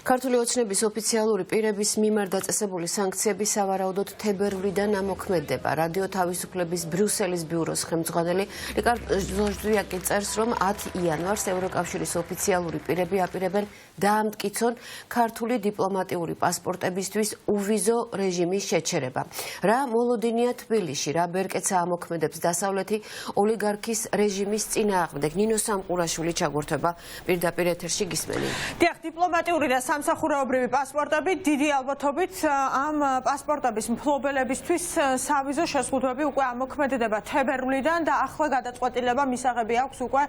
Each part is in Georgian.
ქართული ოცნების ოფიციალური პირების მიმართ დაწესებული სანქციები სავარაუდოდ თებერვლიდან ამოქმედება. რადიო თავისუფლების ბრიუსელის ბიუროს ხელმძღვანელი რიკარდო ჟორჟიაკი წერს, რომ 10 იანვარს ევროკავშირის ოფიციალური პირები აპირებენ დაამტკიცონ ქართული დიპლომატიური პასპორტებისთვის უვიზო რეჟიმის შეჩერება. რა მოლოდინია თბილისში, რა ბერკეცა ამოქმედებს დასავლეთი ოლიგარქის რეჟიმის წინააღმდეგ. ნინო სამყურაშვილი ჩაგვერთვება პირდაპირ ეთერში გისმენი. დიახ, დიპლომატიური და სამსახურეობრივი პასპორტები დიდი ალბათობით ამ პასპორტების მფლობელებისთვის სავიზო შეზღუდვები უკვე ამოქმედება თებერვლიდან და ახლა გადაწყვეტილება მისაღები აქვს უკვე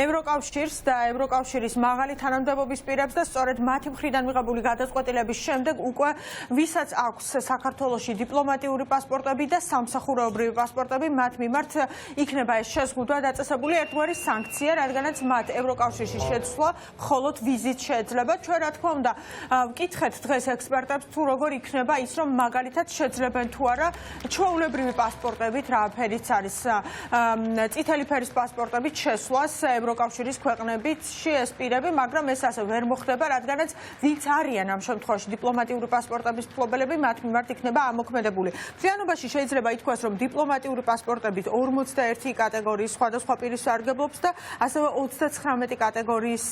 ევროკავშირს და ევროკავშირის მაღალი თანამდებობის პირებს და სწორედ მათი მხრიდან მიღებული გადაწყვეტილების შემდეგ უკვე ვისაც აქვს საქართველოში დიპლომატიური პასპორტები და სამსახურეობრივი პასპორტები მათ მიმართ იქნება ეს შეზღუდვა დაწესებული ერთგვარი სანქცია, რადგანაც მათ ევროკავშირში შეცვლა მხოლოდ ვიზით შეეძლება. ჩვენ რა თქმა უნდა ვკითხეთ დღეს ექსპერტებს თუ როგორ იქნება ის, რომ მაგალითად შეძლებენ თუ არა ჩვეულებრივი პასპორტებით, რა ფერიც არის წითელი ფერის პასპორტებით შესვლას ევროკავშირის ქვეყნებებში ეს პირები, მაგრამ ეს ასე ვერ მოხდება, რადგანაც ვინც არიან ამ შემთხვევაში დიპლომატიური პასპორტების მფლობელები, მათ მიმართ იქნება ამოქმედებული. მთლიანობაში შეიძლება ითქვას, რომ დიპლომატიური პასპორტებით 41 კატეგორიის სხვადასხვა პირის სარგებლობს და ასევე 39 კატეგორიის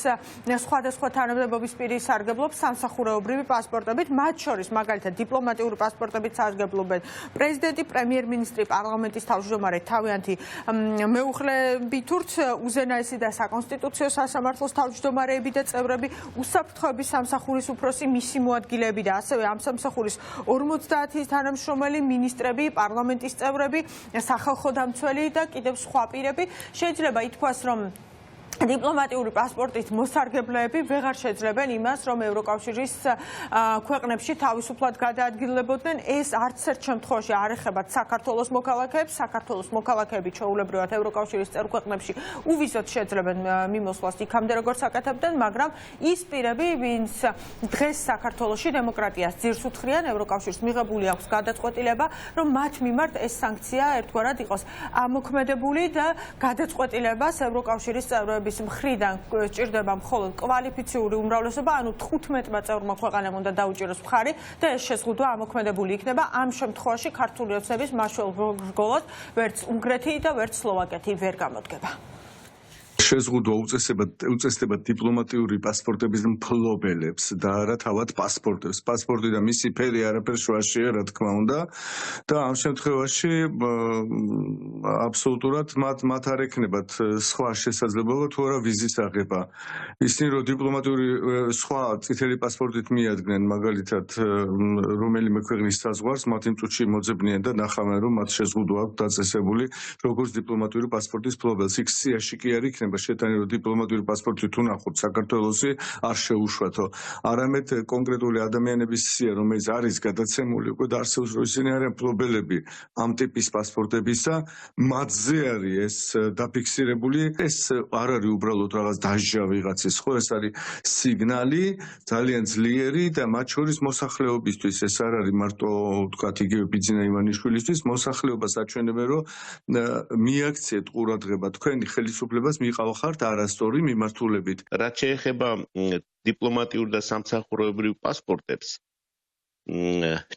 სხვადასხვა თანამდებობის პირის სარგებლობს სამსახურეობრივი პასპორტებით, მათ შორის მაგალითად დიპლომატიური პასპორტებით სარგებლობენ პრეზიდენტი, პრემიერ-მინისტრი, პარლამენტის თავმჯდომარე, თავიანთი მეუღლე-ბითურთ, უზენაესი და საკონსტიტუციო სასამართლოს თავმჯდომარეები და წევრები, უსაფრთხოების სამსახურის უფროსი, მისი მოადგილეები და ასევე ამ სამსახურის 50 თანამშრომელი, მინისტრები, პარლამენტის წევრები, სახალხო დამცველი და კიდევ სხვა პირები. შეიძლება ითქვას, რომ დიპლომატიური პასპორტით მოსარგებლეები ვეღარ შეძლებენ იმას, რომ ევროკავშირის ქვეყნებში თავისუფლად გადაადგილებოდნენ. ეს არც ერთ შემთხვევაში არ ეხებათ საქართველოს მოქალაქეებს. საქართველოს მოქალაქეები ჩვეულებრივად ევროკავშირის წევრ ქვეყნებში უვიზოდ შეძლებენ მიმოსვლას იქამდე, როგორც აკეთებდნენ, მაგრამ ის პირები, ვინც დღეს საქართველოში დემოკრატიას ძირს უთხრიან, ევროკავშირს მიღებული აქვს გადაწყვეტილება, რომ მათ მიმართ ეს სანქცია ერთგვარად იყოს ამოქმედებული და გადაწყვეტილებას ევროკავშირის წევრები მხრიდან ჭირდება მხოლოდ კვალიფიციური უმრავლესობა, ანუ 15 წევრმა ქვეყანამ უნდა დაუჭიროს მხარი და ეს შეზღუდვა ამოქმედებული იქნება. ამ შემთხვევაში ქართული ოცნების მაშველს ვერც უნგრეთი და ვერც სლოვაკეთი ვერ გამოდგება. შეზღუდვა უწესდება დიპლომატიური პასპორტების მფლობელებს და არა თავად პასპორტებს. პასპორტი და მისი ფერი არაფერ შუაშია, რა თქმა უნდა, და ამ შემთხვევაში აბსოლუტურად მათ არ ექნებათ სხვა შესაძლებლობა თუ არა ვიზის აღება. ისინი რომ დიპლომატიური სხვა წითელი პასპორტით მიადგნენ, მაგალითად რომელიმე ქვეყნის საზღვარს, მათ იმ წუთში მოძებნიან და ნახავენ, რომ მათ შეზღუდვა აქვს დაწესებული როგორც დიპლომატიური პასპორტის მფლობელს. იქ სიაში კი არ იქნება შეტანა, რომ დიპლომატიური პასპორტი თუ ნახოთ საქართველოსი არ შეუშვათო. არამედ კონკრეტული ადამიანების სია, რომელიც არის გადაცემული, უკვე დაარსებს, რომ ისინი არიან მფლობელები ამ ტიპის პასპორტებისა, მათზე არის ეს დაფიქსირებული. ეს არ არის უბრალოდ რაღაც დასჯა ვიღაცის, ხო, ეს არის სიგნალი ძალიან ძლიერი და მათ შორის მოსახლეობისთვის. ეს არ არის მარტო ვთქვათ იგივე ბიძინა ივანიშვილისთვის, მოსახლეობას აჩვენებენ, რომ მიაქციეთ ყურადღება, თქვენი ხელისუფლებას მიყავხართ არასწორი მიმართულებით. რაც შეეხება დიპლომატიურ და სამსახურეობრივ პასპორტებს,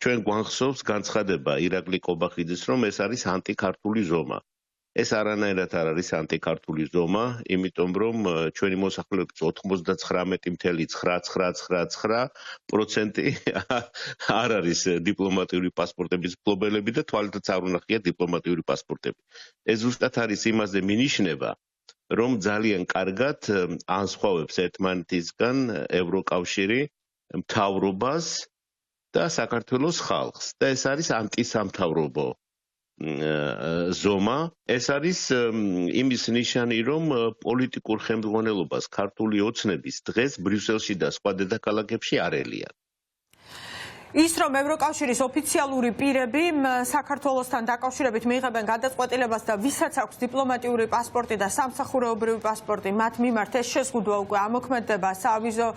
ჩვენ გვახსოვს განცხადება ირაკლი კობახიძის, რომ ეს არის ანტიქართული ზომა. ეს არანაირად არ არის ანტიქართული ზომა, იმიტომ რომ ჩვენი მოსახლეობის 99.999% არ არის დიპლომატიური პასპორტების მფლობელები და თვალითაც არ უნახია დიპლომატიური პასპორტები. ეს ზუსტად არის იმაზე მინიშნება, რომ ძალიან კარგად ანსხვავებს ერთმანეთისგან ევროკავშირი მთავრობას და საქართველოს ხალხს და ეს არის ანტისამთავრობო ზომა. ეს არის იმის ნიშანი, რომ პოლიტიკურ ხელმძღვანელობას ქართული ოცნების დღეს ბრიუსელში და სხვა დედაქალაქებში არ ელიან. ის რომ ევროკავშირის ოფიციალური პირები საქართველოსთან დაკავშირებით მიიღებენ გადაწყვეტილებას და ვისაც აქვს დიპლომატიური პასპორტი და სამსახურეობრივი პასპორტი, მათ მიმართ ეს შეზღუდვა უკვე ამოქმედდება სავიზო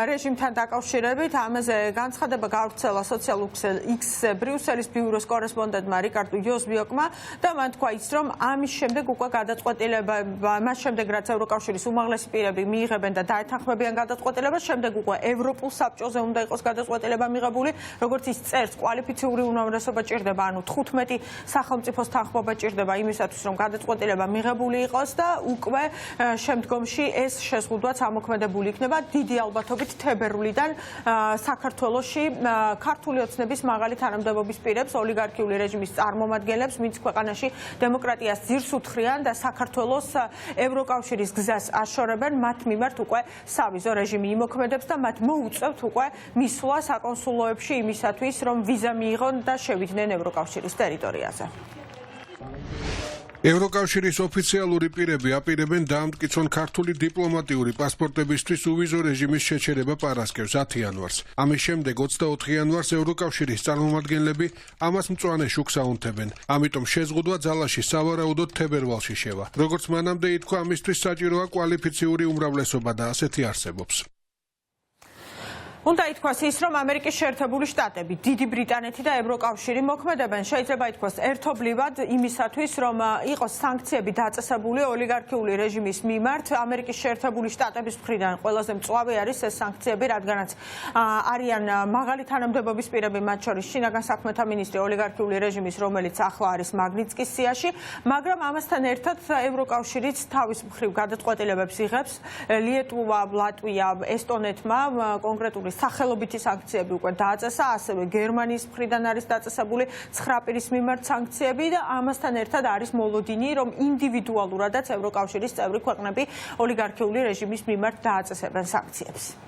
რეჟიმთან დაკავშირებით. ამაზე განცხადება გავრცელა სოციალურ ქსელზე ბრიუსელის ბიუროს კორესპონდენტმა რიკარდო იოზბიოკმა და მან თქვა ის რომ ამის შემდეგ უკვე გადაწყვეტილება მას შემდეგ რაც ევროკავშირის უმაღლესი პირები მიიღებენ და დაეთანხმებიან გადაწყვეტილებას, შემდეგ უკვე ევროპულ საბჭოზე უნდა იყოს გადაწყვეტილება მიღებული. როგორც ის წერს, კვალიფიციური უმრავლესობა ჭირდება, ანუ 15 სახელმწიფოს თანხმობა ჭირდება იმისათვის, რომ გადაწყვეტილება მიღებული იყოს და უკვე შემდგომში ეს შეზღუდვაც ამოქმედებული იქნება დიდი ალბათობით თებერვლიდან საქართველოში ქართული ოცნების მაღალი თანამდებობის პირებს, ოლიგარქიული რეჟიმის წარმომადგენლებს, ვინც ქვეყანაში დემოკრატიას ძირს უთხრიან და საქართველოს ევროკავშირის გზას აშორებენ, მათ მიმართ უკვე სავიზო რეჟიმი იმოქმედებს და მათ მოუწევთ უკვე მისვლა საკონსულოებში იმისათვის, რომ ვიზა მიიღონ და შევიდნენ ევროკავშირის ტერიტორიაზე. ევროკავშირის ოფიციალური პირები აპირებენ დაამტკიცონ ქართული დიპლომატიური პასპორტებისთვის უვიზო რეჟიმის შეჩერება პარასკევს 10 იანვარს. ამის შემდეგ 24 იანვარს ევროკავშირის წარმომადგენლები ამას მწვანე შუქს აუნთებენ. ამიტომ შეზღუდვა ძალაში სავარაუდოდ თებერვალში შევა. როგორც მანამდე ითქვა, ამისთვის საჭიროა კვალიფიციური უმრავლესობა და ასეთი არსებობს. უნდა ითქვას ის, რომ ამერიკის შეერთებული შტატები, დიდი ბრიტანეთი და ევროკავშირი მოქმედებენ, შეიძლება ითქვას ერთობლივად იმისათვის, რომ იყოს სანქციები დაწესებული ოლიგარქიული რეჟიმის მიმართ. ამერიკის შეერთებული შტატების მხრიდან ყველაზე მწვავე არის ეს სანქციები, რადგანაც არიან მაღალი თანამდებობის პირები, მათ შორის შინაგან საქმეთა მინისტრი ოლიგარქიული რეჟიმის, რომელიც ახლა არის მაგნიტსკის სიაში, მაგრამ ამასთან ერთად ევროკავშირიც თავის მხრივ გადაწყვეტილებებს იღებს. ლიეტუვა, ლატვია, ესტონეთმა კონკრეტული სახელობითი სანქციები უკვე დააწესა, ასევე გერმანიის მხრიდან არის დაწესებული 9 პირის მიმართ სანქციები და ამასთან ერთად არის მოლოდინი, რომ ინდივიდუალურადაც ევროკავშირის წევრი ქვეყნები ოლიგარქიული რეჟიმის მიმართ დააწესებენ სანქციებს.